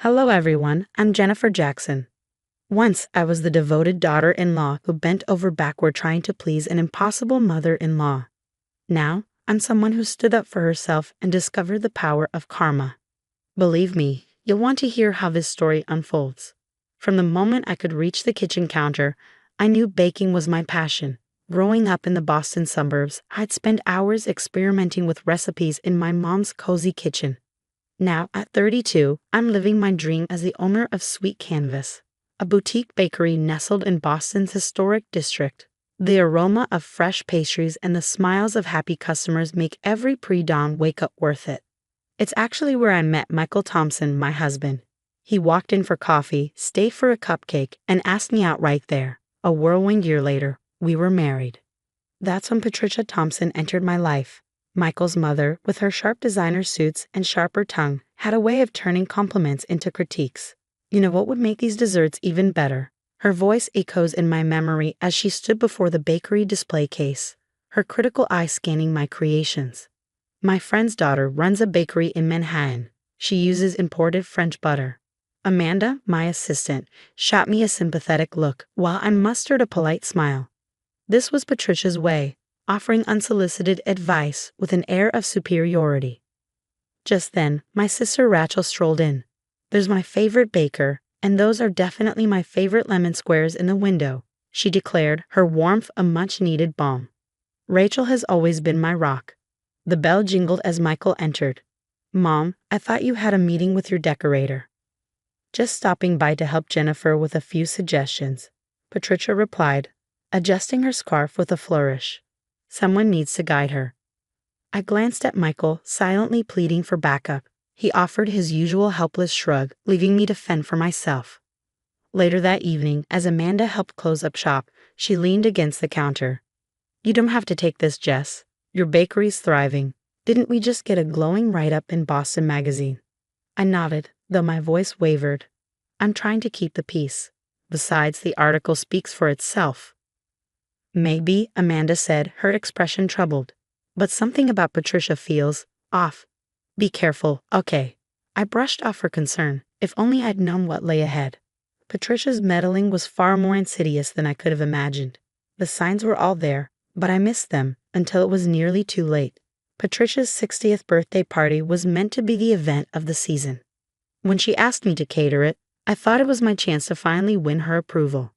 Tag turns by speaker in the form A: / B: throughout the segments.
A: Hello everyone, I'm Jennifer Jackson. Once I was the devoted daughter-in-law who bent over backward trying to please an impossible mother-in-law. Now, I'm someone who stood up for herself and discovered the power of karma. Believe me, you'll want to hear how this story unfolds. From the moment I could reach the kitchen counter, I knew baking was my passion. Growing up in the Boston suburbs, I'd spend hours experimenting with recipes in my mom's cozy kitchen. Now, at 32, I'm living my dream as the owner of Sweet Canvas, a boutique bakery nestled in Boston's historic district. The aroma of fresh pastries and the smiles of happy customers make every pre-dawn wake-up worth it. It's actually where I met Michael Thompson, my husband. He walked in for coffee, stayed for a cupcake, and asked me out right there. A whirlwind year later, we were married. That's when Patricia Thompson entered my life. Michael's mother, with her sharp designer suits and sharper tongue, had a way of turning compliments into critiques. You know what would make these desserts even better? Her voice echoes in my memory as she stood before the bakery display case, her critical eye scanning my creations. My friend's daughter runs a bakery in Manhattan. She uses imported French butter. Amanda, my assistant, shot me a sympathetic look while I mustered a polite smile. This was Patricia's way, offering unsolicited advice with an air of superiority. Just then, my sister Rachel strolled in. "There's my favorite baker, and those are definitely my favorite lemon squares in the window," she declared, her warmth a much-needed balm. Rachel has always been my rock. The bell jingled as Michael entered. "Mom, I thought you had a meeting with your decorator." "Just stopping by to help Jennifer with a few suggestions," Patricia replied, adjusting her scarf with a flourish. "Someone needs to guide her." I glanced at Michael, silently pleading for backup. He offered his usual helpless shrug, leaving me to fend for myself. Later that evening, as Amanda helped close up shop, she leaned against the counter. "You don't have to take this, Jess. Your bakery's thriving. Didn't we just get a glowing write-up in Boston Magazine?" I nodded, though my voice wavered. "I'm trying to keep the peace. Besides, the article speaks for itself." "Maybe," Amanda said, her expression troubled. "But something about Patricia feels off. Be careful, okay." I brushed off her concern. If only I'd known what lay ahead. Patricia's meddling was far more insidious than I could have imagined. The signs were all there, but I missed them until it was nearly too late. Patricia's 60th birthday party was meant to be the event of the season. When she asked me to cater it, I thought it was my chance to finally win her approval.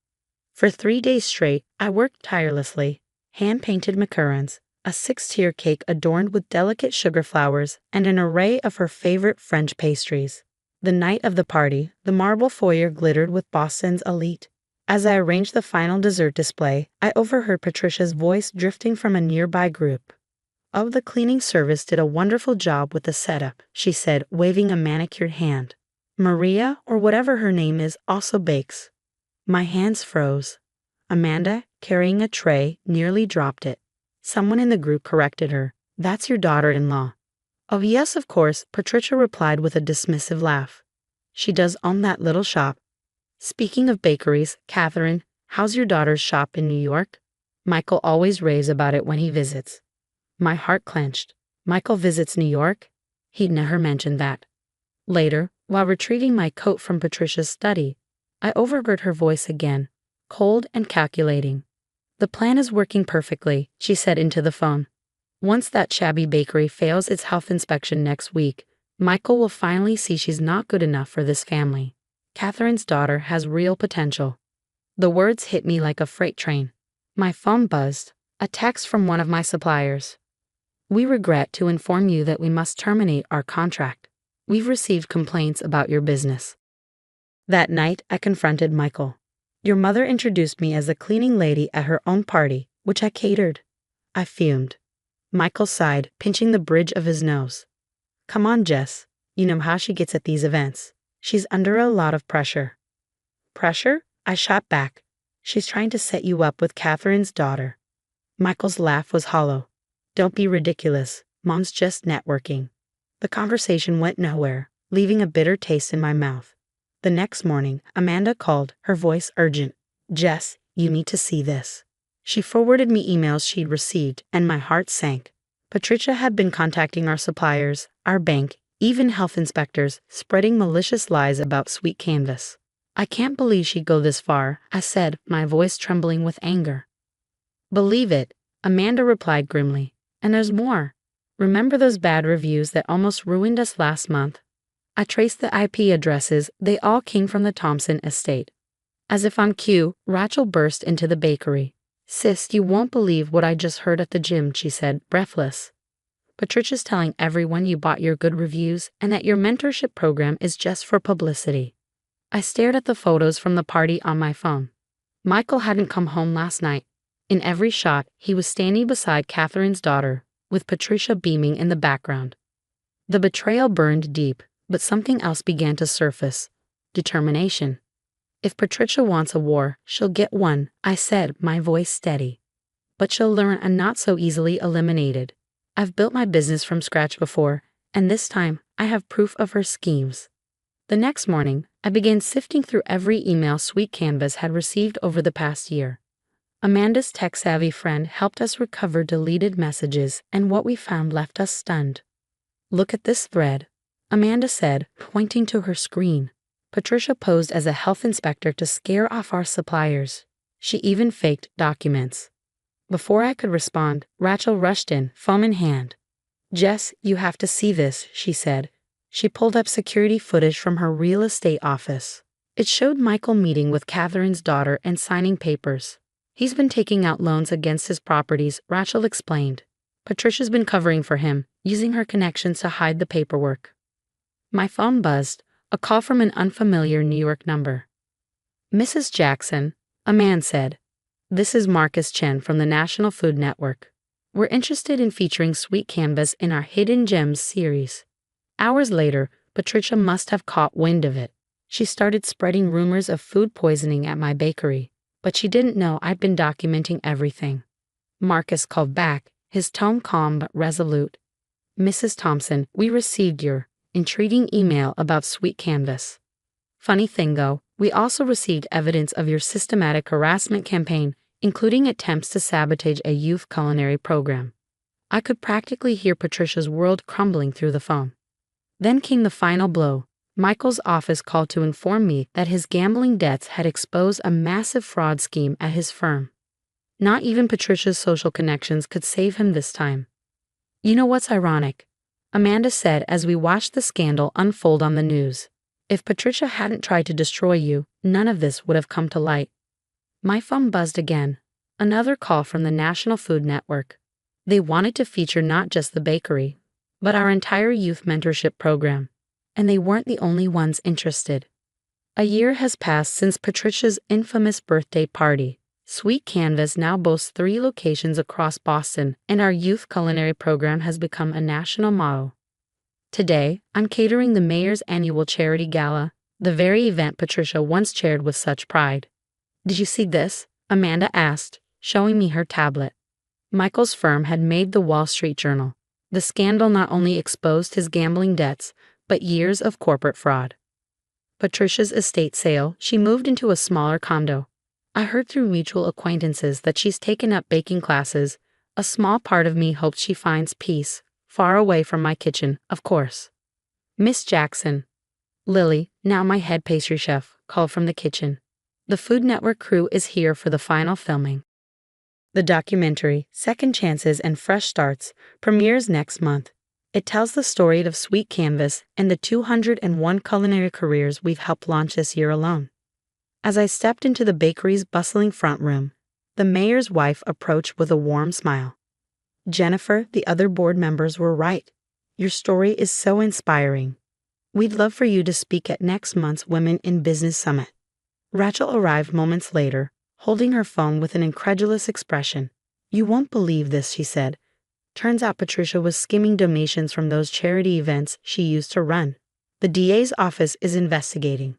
A: For 3 days straight, I worked tirelessly, hand-painted macarons, a 6-tier cake adorned with delicate sugar flowers, and an array of her favorite French pastries. The night of the party, the marble foyer glittered with Boston's elite. As I arranged the final dessert display, I overheard Patricia's voice drifting from a nearby group. "Oh, the cleaning service did a wonderful job with the setup," she said, waving a manicured hand. "Maria, or whatever her name is, also bakes." My hands froze. Amanda, carrying a tray, nearly dropped it. Someone in the group corrected her. "That's your daughter-in-law." "Oh yes, of course," Patricia replied with a dismissive laugh. "She does own that little shop." "Speaking of bakeries, Catherine, how's your daughter's shop in New York? Michael always raves about it when he visits." My heart clenched. Michael visits New York? He'd never mentioned that. Later, while retrieving my coat from Patricia's study, I overheard her voice again, cold and calculating. "The plan is working perfectly," she said into the phone. "Once that shabby bakery fails its health inspection next week, Michael will finally see she's not good enough for this family. Catherine's daughter has real potential." The words hit me like a freight train. My phone buzzed, a text from one of my suppliers. "We regret to inform you that we must terminate our contract. We've received complaints about your business." That night, I confronted Michael. "Your mother introduced me as a cleaning lady at her own party, which I catered." I fumed. Michael sighed, pinching the bridge of his nose. "Come on, Jess. You know how she gets at these events. She's under a lot of pressure." "Pressure?" I shot back. "She's trying to set you up with Catherine's daughter." Michael's laugh was hollow. "Don't be ridiculous. Mom's just networking." The conversation went nowhere, leaving a bitter taste in my mouth. The next morning, Amanda called, her voice urgent. "Jess, you need to see this." She forwarded me emails she'd received, and my heart sank. Patricia had been contacting our suppliers, our bank, even health inspectors spreading malicious lies about sweet canvas. I can't believe she'd go this far, I said, my voice trembling with anger. Believe it, Amanda replied grimly. And there's more. Remember those bad reviews that almost ruined us last month? I traced the IP addresses, they all came from the Thompson estate. As if on cue, Rachel burst into the bakery. Sis, you won't believe what I just heard at the gym, she said, breathless. Patricia's telling everyone you bought your good reviews and that your mentorship program is just for publicity. I stared at the photos from the party on my phone. Michael hadn't come home last night. In every shot, he was standing beside Catherine's daughter, with Patricia beaming in the background. The betrayal burned deep, but something else began to surface. Determination. If Patricia wants a war, she'll get one, I said, my voice steady. But she'll learn I'm not so easily eliminated. I've built my business from scratch before, and this time, I have proof of her schemes. The next morning, I began sifting through every email Sweet Canvas had received over the past year. Amanda's tech-savvy friend helped us recover deleted messages, and what we found left us stunned. Look at this thread, Amanda said, pointing to her screen. Patricia posed as a health inspector to scare off our suppliers. She even faked documents. Before I could respond, Rachel rushed in, phone in hand. Jess, you have to see this, she said. She pulled up security footage from her real estate office. It showed Michael meeting with Catherine's daughter and signing papers. He's been taking out loans against his properties, Rachel explained. Patricia's been covering for him, using her connections to hide the paperwork. My phone buzzed, a call from an unfamiliar New York number. Mrs. Jackson, a man said. This is Marcus Chen from the National Food Network. We're interested in featuring Sweet Canvas in our Hidden Gems series. Hours later, Patricia must have caught wind of it. She started spreading rumors of food poisoning at my bakery, but she didn't know I'd been documenting everything. Marcus called back, his tone calm but resolute. Mrs. Thompson, we received your intriguing email about Sweet Canvas. Funny thing though, we also received evidence of your systematic harassment campaign, including attempts to sabotage a youth culinary program. I could practically hear Patricia's world crumbling through the phone. Then came the final blow. Michael's office called to inform me that his gambling debts had exposed a massive fraud scheme at his firm. Not even Patricia's social connections could save him this time. You know what's ironic? Amanda said as we watched the scandal unfold on the news. If Patricia hadn't tried to destroy you, none of this would have come to light. My phone buzzed again. Another call from the National Food Network. They wanted to feature not just the bakery, but our entire youth mentorship program. And they weren't the only ones interested. A year has passed since Patricia's infamous birthday party. Sweet Canvas now boasts 3 locations across Boston, and our youth culinary program has become a national model. Today, I'm catering the mayor's annual charity gala, the very event Patricia once chaired with such pride. Did you see this? Amanda asked, showing me her tablet. Michael's firm had made the Wall Street Journal. The scandal not only exposed his gambling debts, but years of corporate fraud. Patricia's estate sale, she moved into a smaller condo. I heard through mutual acquaintances that she's taken up baking classes. A small part of me hopes she finds peace, far away from my kitchen, of course. Miss Jackson. Lily, now my head pastry chef, called from the kitchen. The Food Network crew is here for the final filming. The documentary, Second Chances and Fresh Starts, premieres next month. It tells the story of Sweet Canvas and the 201 culinary careers we've helped launch this year alone. As I stepped into the bakery's bustling front room, the mayor's wife approached with a warm smile. Jennifer, the other board members were right. Your story is so inspiring. We'd love for you to speak at next month's Women in Business Summit. Rachel arrived moments later, holding her phone with an incredulous expression. You won't believe this, she said. Turns out Patricia was skimming donations from those charity events she used to run. The DA's office is investigating.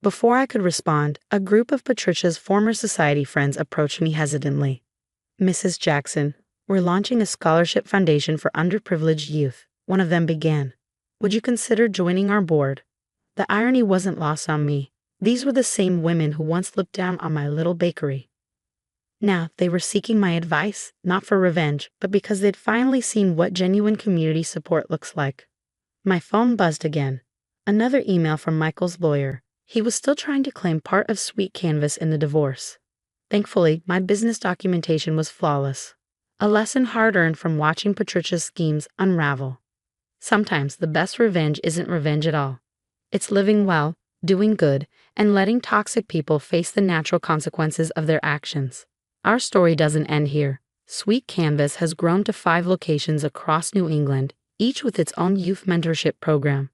A: Before I could respond, a group of Patricia's former society friends approached me hesitantly. Mrs. Jackson, we're launching a scholarship foundation for underprivileged youth, one of them began. Would you consider joining our board? The irony wasn't lost on me. These were the same women who once looked down on my little bakery. Now, they were seeking my advice, not for revenge, but because they'd finally seen what genuine community support looks like. My phone buzzed again. Another email from Michael's lawyer. He was still trying to claim part of Sweet Canvas in the divorce. Thankfully, my business documentation was flawless. A lesson hard earned from watching Patricia's schemes unravel. Sometimes the best revenge isn't revenge at all. It's living well, doing good, and letting toxic people face the natural consequences of their actions. Our story doesn't end here. Sweet Canvas has grown to 5 locations across New England, each with its own youth mentorship program.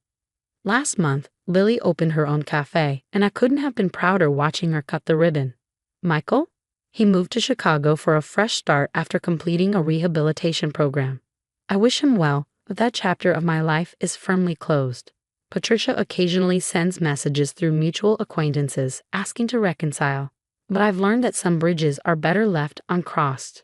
A: Last month, Lily opened her own cafe, and I couldn't have been prouder watching her cut the ribbon. Michael? He moved to Chicago for a fresh start after completing a rehabilitation program. I wish him well, but that chapter of my life is firmly closed. Patricia occasionally sends messages through mutual acquaintances asking to reconcile, but I've learned that some bridges are better left uncrossed.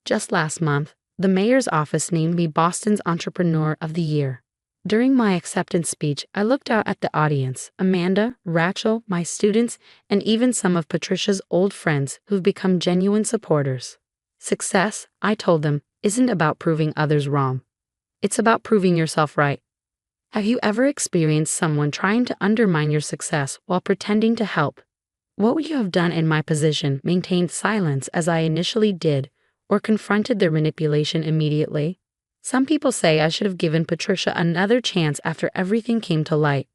A: Just last month, the mayor's office named me Boston's Entrepreneur of the Year. During my acceptance speech, I looked out at the audience, Amanda, Rachel, my students, and even some of Patricia's old friends who've become genuine supporters. Success, I told them, isn't about proving others wrong. It's about proving yourself right. Have you ever experienced someone trying to undermine your success while pretending to help? What would you have done in my position, maintained silence as I initially did, or confronted their manipulation immediately? Some people say I should have given Patricia another chance after everything came to light.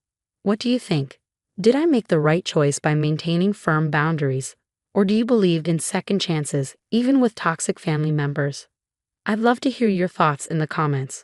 A: What do you think? Did I make the right choice by maintaining firm boundaries, or do you believe in second chances, even with toxic family members? I'd love to hear your thoughts in the comments.